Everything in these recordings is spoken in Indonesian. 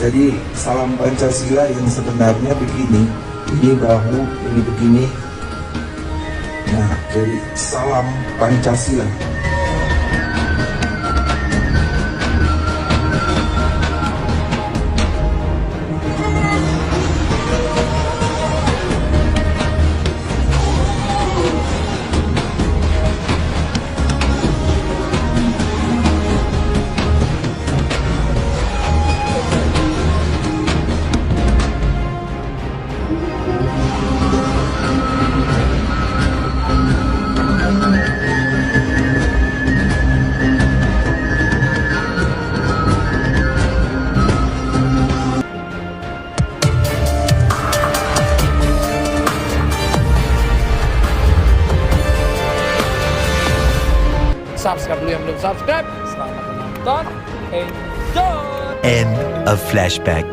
Jadi salam Pancasila yang sebenarnya begini, ini bahu, ini begini. Nah, jadi salam Pancasila. Subscribe dulu yang belum subscribe. Selamat menonton. Enjoy. End of flashback.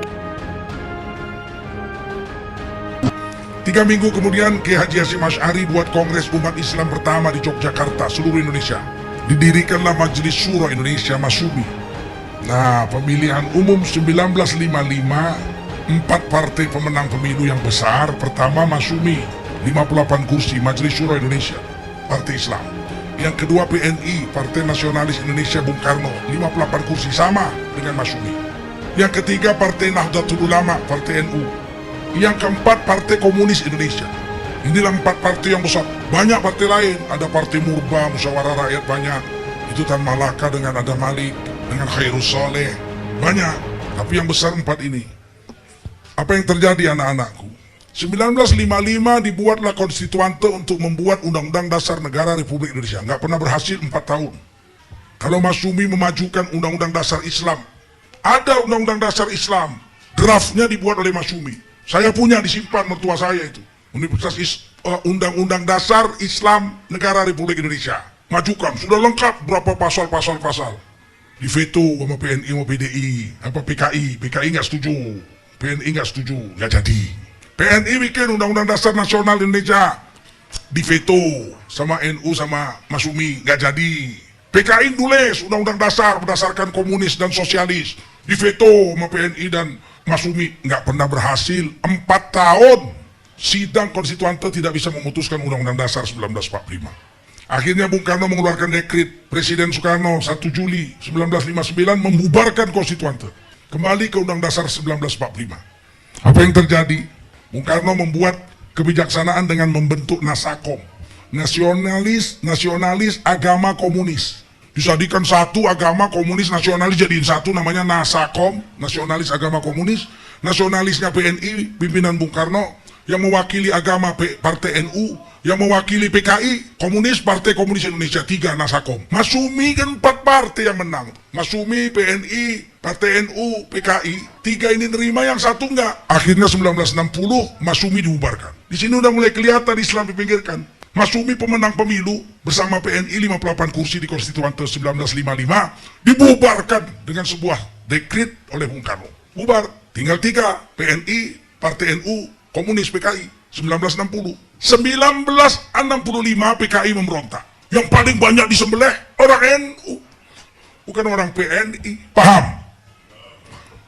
3 minggu kemudian, Kiai Haji Hasyim Asy'ari buat Kongres Umat Islam pertama di Yogyakarta, seluruh Indonesia. Didirikanlah Majelis Syuro Indonesia Masumi. Nah, pemilihan umum 1955, 4 partai pemenang pemilu yang besar. Pertama Masumi, 58 kursi, Majelis Syuro Indonesia, Partai Islam. Yang kedua PNI, Partai Nasionalis Indonesia Bung Karno, 58 kursi, sama dengan Masumi. Yang ketiga Partai Nahdlatul Ulama, Partai NU. Yang keempat Partai Komunis Indonesia. Inilah 4 partai yang besar. Banyak partai lain, ada Partai Murba, Musyawarah Rakyat banyak. Itu Tan Malaka dengan Adam Malik, dengan Khairus Soleh, banyak. Tapi yang besar 4 ini. Apa yang terjadi anak-anakku? 1955 dibuatlah konstituante untuk membuat Undang-Undang Dasar Negara Republik Indonesia. Nggak pernah berhasil 4 tahun. Kalau Masumi memajukan Undang-Undang Dasar Islam, ada Undang-Undang Dasar Islam, draftnya dibuat oleh Masumi. Saya punya, disimpan mertua saya itu. Universitas Undang-Undang Dasar Islam Negara Republik Indonesia. Majukan, sudah lengkap berapa pasal. Diveto sama PNI sama PDI, apa PKI nggak setuju, PNI nggak setuju, nggak jadi. PNI bikin Undang-Undang Dasar Nasional Indonesia, diveto sama NU sama Masumi, nggak jadi. PKI nulis Undang-Undang Dasar berdasarkan komunis dan sosialis, diveto sama PNI dan Masumi, nggak pernah berhasil. 4 tahun sidang konstituante tidak bisa memutuskan Undang-Undang Dasar 1945. Akhirnya Bung Karno mengeluarkan dekret Presiden Soekarno 1 Juli 1959 membubarkan konstituante, kembali ke Undang Dasar 1945. Apa yang terjadi? Bung Karno membuat kebijaksanaan dengan membentuk Nasakom, nasionalis agama komunis. Disadikan satu agama komunis nasionalis jadiin satu, namanya Nasakom, nasionalis agama komunis. Nasionalisnya PNI, pimpinan Bung Karno, yang mewakili agama Partai NU, yang mewakili PKI, komunis, Partai Komunis Indonesia, 3 Nasakom. Masumi kan 4 partai yang menang. Masumi, PNI, Partai NU, PKI, 3 ini nerima, yang 1 enggak. Akhirnya 1960 Masumi dibubarkan. Di sini udah mulai kelihatan Islam dipinggirkan. Masumi pemenang pemilu bersama PNI 58 kursi di Konstituante 1955 dibubarkan dengan sebuah dekret oleh Bung Karno. Bubar, tinggal 3, PNI, Partai NU, Komunis, PKI. 1965 PKI memberontak. Yang paling banyak disembelih orang NU, bukan orang PNI. Paham?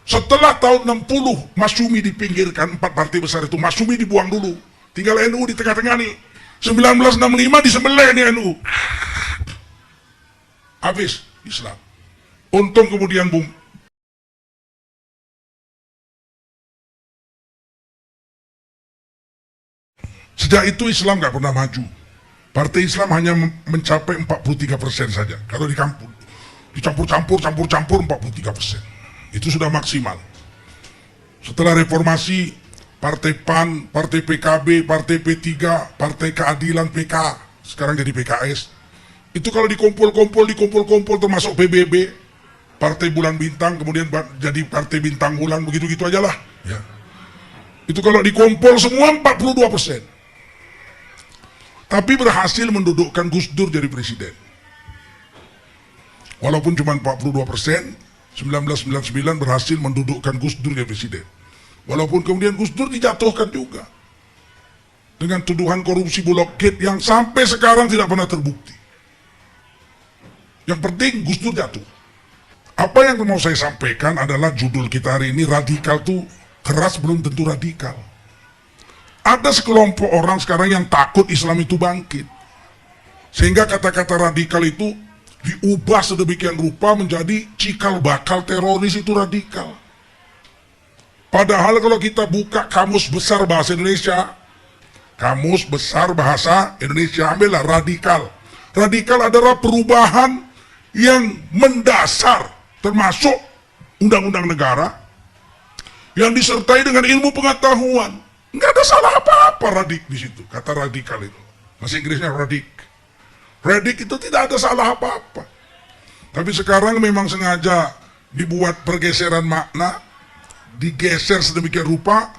Setelah tahun 60 Masumi dipinggirkan, 4 partai besar itu Masumi dibuang dulu, tinggal NU di tengah-tengah nih. 1965 disembelih nih NU, habis Islam. Untung kemudian sejak itu Islam nggak pernah maju. Partai Islam hanya mencapai 43% saja. Kalau di kampung dicampur-campur 43%. Itu sudah maksimal. Setelah reformasi, Partai PAN, Partai PKB, Partai P3, Partai Keadilan PK, sekarang jadi PKS. Itu kalau dikumpul-kumpul termasuk PBB, Partai Bulan Bintang, kemudian jadi Partai Bintang Bulan, begitu-gitu aja lah. Ya. Itu kalau dikumpul semua 42%. Tapi berhasil mendudukkan Gus Dur jadi presiden. Walaupun cuma 42%, 1999 berhasil mendudukkan Gus Dur jadi presiden. Walaupun kemudian Gus Dur dijatuhkan juga dengan tuduhan korupsi Bulog Gate yang sampai sekarang tidak pernah terbukti. Yang penting Gus Dur jatuh. Apa yang mau saya sampaikan adalah judul kita hari ini, radikal tuh keras belum tentu radikal. Ada sekelompok orang sekarang yang takut Islam itu bangkit. Sehingga kata-kata radikal itu diubah sedemikian rupa menjadi cikal bakal teroris itu radikal. Padahal kalau kita buka Kamus Besar Bahasa Indonesia, Kamus Besar Bahasa Indonesia, ambillah radikal. Radikal adalah perubahan yang mendasar, termasuk undang-undang negara, yang disertai dengan ilmu pengetahuan. Nggak ada salah apa-apa radik di situ, kata radikal itu. Bahasa Inggrisnya radik. Radik itu tidak ada salah apa-apa. Tapi sekarang memang sengaja dibuat pergeseran makna, digeser sedemikian rupa,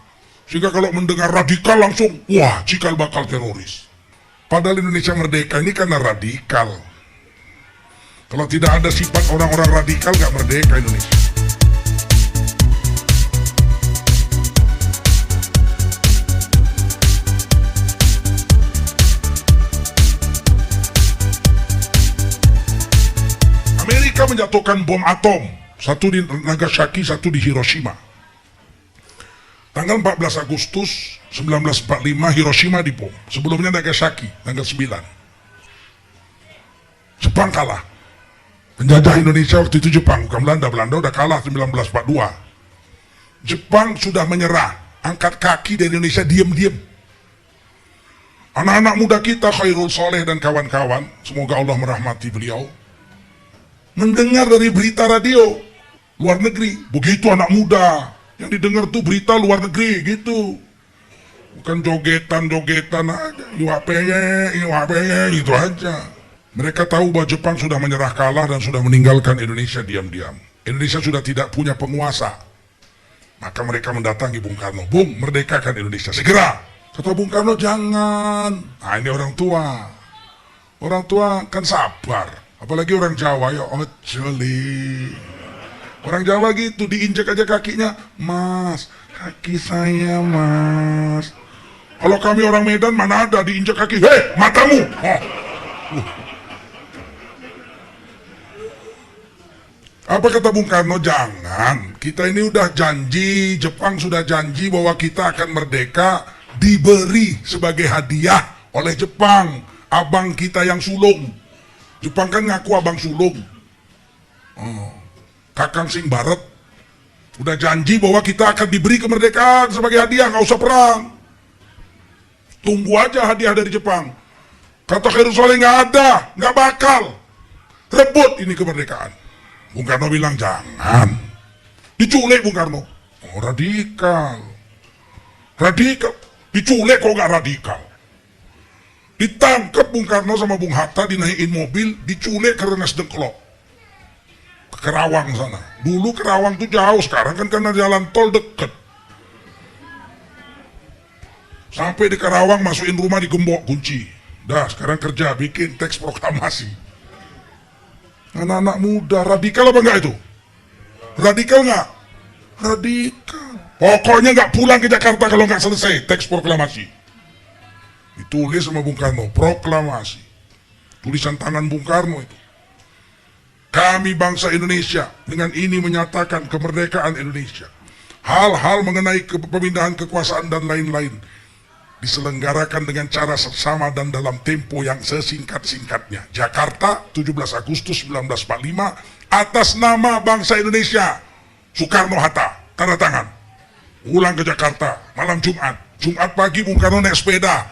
sehingga kalau mendengar radikal langsung, wah, cikal bakal teroris. Padahal Indonesia merdeka ini karena radikal. Kalau tidak ada sifat orang-orang radikal, gak merdeka Indonesia. Amerika menjatuhkan bom atom, satu di Nagasaki, satu di Hiroshima. Tanggal 14 Agustus 1945 Hiroshima dibom. Sebelumnya Nagasaki, tanggal 9. Jepang kalah. Penjajah Indonesia waktu itu Jepang, bukan Belanda. Belanda udah kalah 1942. Jepang sudah menyerah, angkat kaki dari Indonesia diam-diam. Anak-anak muda kita, Khairul Soleh dan kawan-kawan, semoga Allah merahmati beliau, mendengar dari berita radio luar negeri. Begitu anak muda yang didengar tuh berita luar negeri gitu, bukan jogetan aja, iwapeye gitu aja. Mereka tahu bahwa Jepang sudah menyerah kalah dan sudah meninggalkan Indonesia diam-diam. Indonesia sudah tidak punya penguasa. Maka mereka mendatangi Bung Karno, Bung, merdekakan Indonesia segera. Kata Bung Karno, jangan. Nah, ini orang tua. Orang tua kan sabar. Apalagi orang Jawa, ya ojoli. Orang Jawa gitu, diinjak aja kakinya. Mas, kaki saya mas. Kalau kami orang Medan mana ada diinjak kaki. Hei, matamu. Apa kata Bung Karno? Jangan. Kita ini udah janji, Jepang sudah janji bahwa kita akan merdeka, diberi sebagai hadiah oleh Jepang. Abang kita yang sulung. Jepang kan ngaku abang sulung. Kakang Sing Barat udah janji bahwa kita akan diberi kemerdekaan sebagai hadiah, nggak usah perang. Tunggu aja hadiah dari Jepang. Kata Khairul Soleh, nggak ada, nggak bakal. Rebut ini kemerdekaan. Bung Karno bilang jangan. Diculik Bung Karno. Oh, radikal. Radikal. Diculik kok nggak radikal. Ditangkap Bung Karno sama Bung Hatta, dinaikin mobil, diculik ke Rengas Dengklok. Ke Kerawang sana. Dulu Kerawang tuh jauh, sekarang kan karena jalan tol deket. Sampai di Kerawang masukin rumah, digembok kunci. Dah, sekarang kerja, bikin teks proklamasi. Anak-anak muda, radikal apa enggak itu? Radikal enggak? Radikal. Pokoknya enggak pulang ke Jakarta kalau enggak selesai teks proklamasi. Ditulis sama Bung Karno, proklamasi. Tulisan tangan Bung Karno itu. Kami bangsa Indonesia dengan ini menyatakan kemerdekaan Indonesia. Hal-hal mengenai pemindahan kekuasaan dan lain-lain diselenggarakan dengan cara seksama dan dalam tempo yang sesingkat-singkatnya. Jakarta, 17 Agustus 1945, atas nama bangsa Indonesia. Soekarno-Hatta, tanda tangan. Pulang ke Jakarta, malam Jumat. Jumat pagi Bung Karno naik sepeda